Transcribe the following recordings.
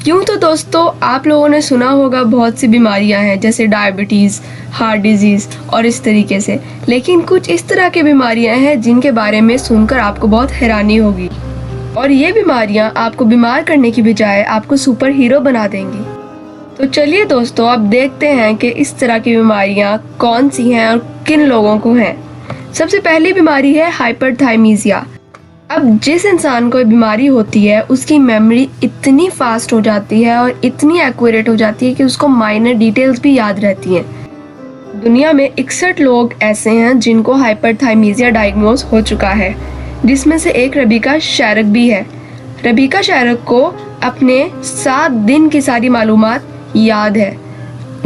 यूं तो दोस्तों आप लोगों ने सुना होगा बहुत सी बीमारियां हैं जैसे डायबिटीज़, हार्ट डिजीज़ और इस तरीके से, लेकिन कुछ इस तरह की बीमारियां हैं जिनके बारे में सुनकर आपको बहुत हैरानी होगी और ये बीमारियां आपको बीमार करने की बजाय आपको सुपर हीरो बना देंगी। तो चलिए दोस्तों अब देखते हैं कि इस तरह की बीमारियां कौन सी हैं और किन लोगों को हैं। सबसे पहली बीमारी है हाइपरथायमीजिया। अब जिस इंसान को बीमारी होती है उसकी मेमोरी इतनी फास्ट हो जाती है और इतनी एक्यूरेट हो जाती है कि उसको माइनर डिटेल्स भी याद रहती हैं। दुनिया में 61 लोग ऐसे हैं जिनको हाइपरथायमीजिया डायग्नोज हो चुका है, जिसमें से एक रबीका शैरक भी है। रबीका शैरक को अपने 7 दिन की सारी मालूमात याद है।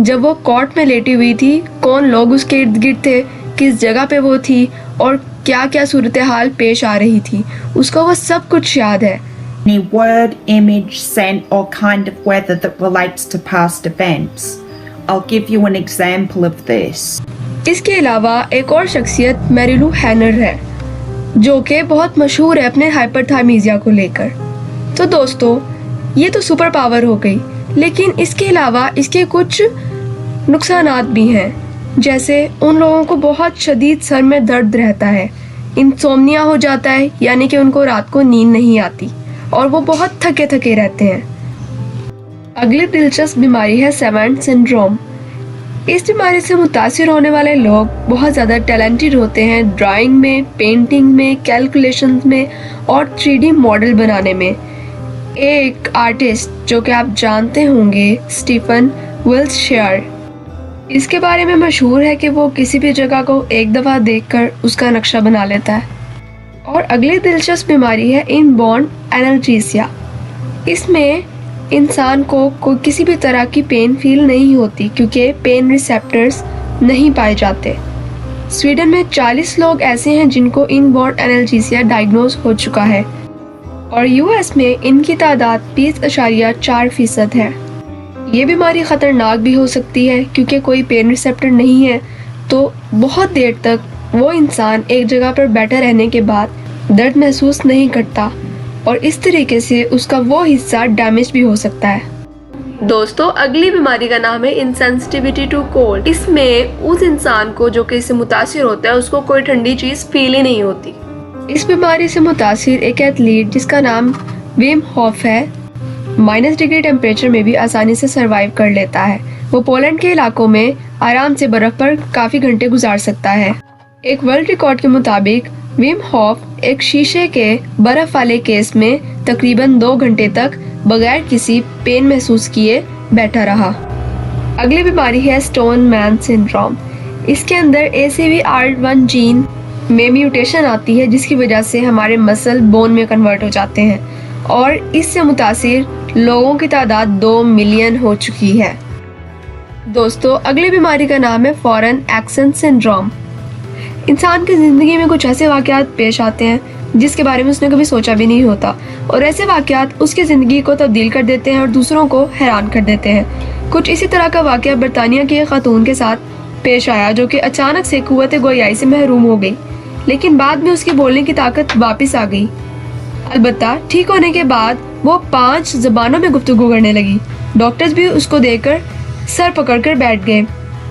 जब वो कोर्ट में लेटी हुई थी, कौन लोग उसके इर्द गिर्द थे, किस जगह पे वो थी और क्या क्या सूरत हाल पेश आ रही थी, उसको वो सब कुछ याद है। Any word, image, scent or kind of weather that relates to past events. I'll give you an example of this. इसके अलावा एक और शख्सियत मैरिलू हैनर है जो कि बहुत मशहूर है अपने हाइपरथायमीजिया को लेकर। तो दोस्तों ये तो सुपर पावर हो गई, लेकिन इसके अलावा इसके कुछ नुकसानात भी हैं। जैसे उन लोगों को बहुत शदीद सर में दर्द रहता है, इंसोम्निया हो जाता है, यानी कि उनको रात को नींद नहीं आती और वो बहुत थके थके रहते हैं। अगली दिलचस्प बीमारी है सेवेंट सिंड्रोम। इस बीमारी से मुतासिर होने वाले लोग बहुत ज़्यादा टैलेंटेड होते हैं ड्राइंग में, पेंटिंग में, कैलकुलेशंस में और 3D मॉडल बनाने में। एक आर्टिस्ट जो कि आप जानते होंगे, स्टीफन विल्शेयर, इसके बारे में मशहूर है कि वो किसी भी जगह को एक दफ़ा देखकर उसका नक्शा बना लेता है। और अगली दिलचस्प बीमारी है इनबॉर्न एनाल्जेसिया। इसमें इंसान को कोई किसी भी तरह की पेन फील नहीं होती क्योंकि पेन रिसेप्टर्स नहीं पाए जाते। स्वीडन में 40 लोग ऐसे हैं जिनको इनबॉर्न एनाल्जेसिया डायग्नोज हो चुका है और यूएस में इनकी तादाद 20.4% है। ये बीमारी ख़तरनाक भी हो सकती है क्योंकि कोई पेन रिसेप्टर नहीं है, तो बहुत देर तक वो इंसान एक जगह पर बैठे रहने के बाद दर्द महसूस नहीं करता और इस तरीके से उसका वो हिस्सा डैमेज भी हो सकता है। दोस्तों अगली बीमारी का नाम है इनसेंसिटिविटी टू कोल्ड। इसमें उस इंसान को जो कि इससे मुतासिर होता है उसको कोई ठंडी चीज़ फील ही नहीं होती। इस बीमारी से मुतासिर एक एथलीट जिसका नाम विम होफ है, -डिग्री टेम्परेचर में भी आसानी से सरवाइव कर लेता है। वो पोलैंड के इलाकों में आराम से बर्फ पर काफ़ी घंटे गुजार सकता है। एक वर्ल्ड रिकॉर्ड के मुताबिक विम होफ एक शीशे के बर्फ वाले केस में तकरीबन 2 घंटे तक बगैर किसी पेन महसूस किए बैठा रहा। अगली बीमारी है स्टोन मैन सिंड्रोम। इसके अंदर ACVR1 जीन में म्यूटेशन आती है जिसकी वजह से हमारे मसल बोन में कन्वर्ट हो जाते हैं और इससे मुतासिर लोगों की तादाद 2 मिलियन हो चुकी है। दोस्तों अगली बीमारी का नाम है फॉरेन एक्सेंट सिंड्रोम। इंसान की ज़िंदगी में कुछ ऐसे वाक़यात पेश आते हैं जिसके बारे में उसने कभी सोचा भी नहीं होता और ऐसे वाक़यात उसकी ज़िंदगी को तब्दील कर देते हैं और दूसरों को हैरान कर देते हैं। कुछ इसी तरह का वाक़या बरतानिया की एक खातून के साथ पेश आया जो कि अचानक से क़ुव्वत गोयाई से महरूम हो गई, लेकिन बाद में उसकी बोलने की ताकत वापस आ गई। अलबत्ता ठीक होने के बाद वो 5 ज़बानों में गुफ्तगू करने लगी। डॉक्टर्स भी उसको देखकर सर पकड़कर बैठ गए।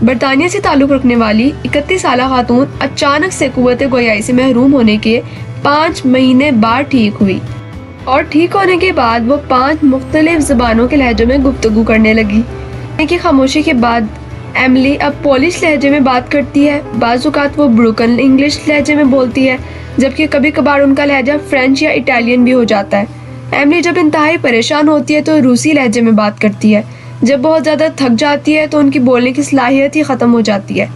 बरतानिया से ताल्लुक़ रखने वाली 31 साला खातून अचानक से क़ुव्वत गोयाई से महरूम होने के 5 महीने बाद ठीक हुई और ठीक होने के बाद वो 5 मुख्तलिफ ज़बानों के लहजों में गुफ्तगू करने लगी। की खामोशी के बाद एमिली अब पोलिश लहजे में बात करती है, बाज़ औक़ात वो ब्रोकन इंग्लिश लहजे में बोलती है, जबकि कभी कभार उनका लहजा फ्रेंच या इटालियन भी हो जाता है। एमिली जब इंतहाई परेशान होती है तो रूसी लहजे में बात करती है। जब बहुत ज़्यादा थक जाती है तो उनकी बोलने की सलाहियत ही ख़त्म हो जाती है।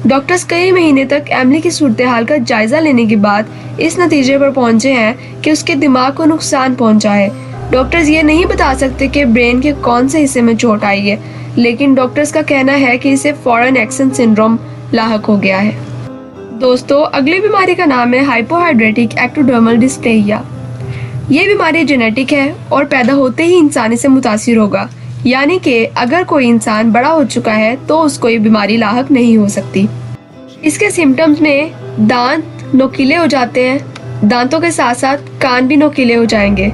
डॉक्टर्स कई महीने तक एमिली की सूरत हाल का जायज़ा लेने के बाद इस नतीजे पर पहुँचे हैं कि उसके दिमाग को नुकसान पहुँचा है। डॉक्टर्स ये नहीं बता सकते कि ब्रेन के कौन से हिस्से में चोट आई है, लेकिन डॉक्टर्स का कहना है कि इसे फॉरेन एक्सेंट सिंड्रोम लाहक हो गया है। दोस्तों अगली बीमारी का नाम है हाइपोहाइड्रेटिक एक्टोडर्मल डिस्प्लेसिया। ये बीमारी जेनेटिक है और पैदा होते ही इंसान इससे मुतासिर होगा, यानी कि अगर कोई इंसान बड़ा हो चुका है तो उसको ये बीमारी लाहक नहीं हो सकती। इसके सिम्टम्स में दांत नोकीले हो जाते हैं, दांतों के साथ साथ कान भी नोकीले हो जाएंगे।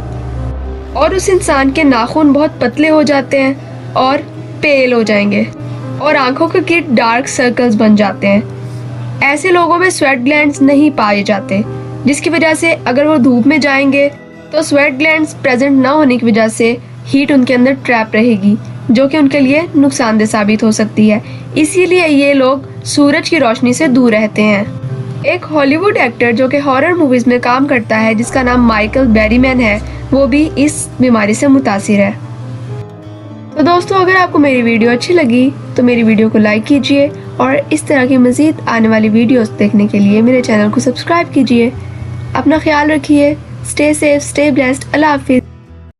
اور اس انسان کے ناخن بہت پتلے ہو جاتے ہیں اور پیل ہو جائیں گے اور آنکھوں کے گرد ڈارک سرکلز بن جاتے ہیں. ایسے لوگوں میں سویٹ گلینڈز نہیں پائے جاتے، جس کی وجہ سے اگر وہ دھوپ میں جائیں گے تو سویٹ گلینڈز پریزنٹ نہ ہونے کی وجہ سے ہیٹ ان کے اندر ٹریپ رہے گی، جو کہ ان کے لیے نقصان دہ ثابت ہو سکتی ہے. اسی لیے یہ لوگ سورج کی روشنی سے دور رہتے ہیں. ایک ہالی ووڈ ایکٹر جو کہ ہارر موویز میں کام کرتا ہے، جس کا نام مائیکل بیری مین ہے، وہ بھی اس بیماری سے متاثر ہے. تو دوستو، اگر آپ کو میری ویڈیو اچھی لگی تو میری ویڈیو کو لائک کیجئے اور اس طرح کی مزید آنے والی ویڈیوز دیکھنے کے لیے میرے چینل کو سبسکرائب کیجئے. اپنا خیال رکھیے. Stay safe, stay blessed. Allah حافظ.